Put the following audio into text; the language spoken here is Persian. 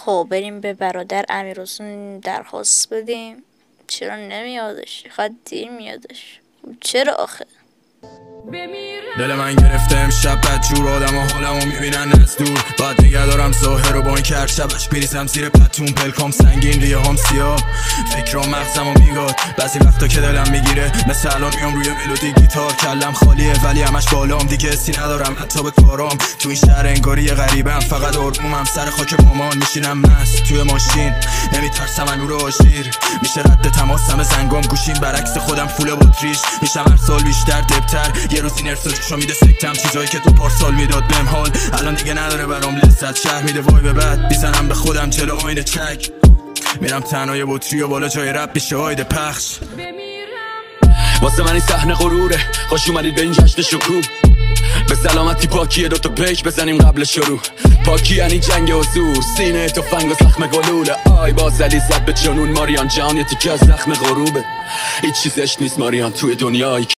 خب بریم به برادر امیرحسین درخواست بدیم. چرا نمیادش؟ خواهد دیر میادش. چرا آخه؟ دل من گرفته امشب بدجور آدم و حالمو میبینن از دور. بعد نگه دارم ظاهر و با این کرد شبش بریزم زیر پتون. پلکام سنگین ریه هم سیاه، فکرام مغزمو میگاد. بعضی وقتا که دلم میگیره مثل الان میام روی ملودی گیتار. کلم خالیه ولی همش بالام، دیگه حسی ندارم حتی به کارام. تو این شهر انگاری غریبم، فقط آرومم سر خاک مامان. میشینم مست توی ماشین، نمیترسم از نور آژیر. میشه رد تماسم زنگام، گوشیم برعکس خودم فول باتریش. میشم هر سال بیشتر دبتر، یه روز این ارسالشو میده سکتم. چیزایی که تو پارسال میداد بهم حال الان دیگه نداره برام لذت. شهر میده وای به بعد، میزنم به خودم جلو آینه چک. میرم تنهای بطری و بالا جای رپ میشه آیده پخش. واسه من این صحنه غروره، خوش اومدید به این جشن شکوه. به سلامتی پاکیه دوتا پیش بزنیم قبل شروع. پاکی یعنی جنگ حضور، سینه تفنگ و زخم گلوله. آی باز علی زد به جنون ماریان جان، یه تیکه از زخم غروبه. هیچ چیزش نیست ماریان توی دنیایی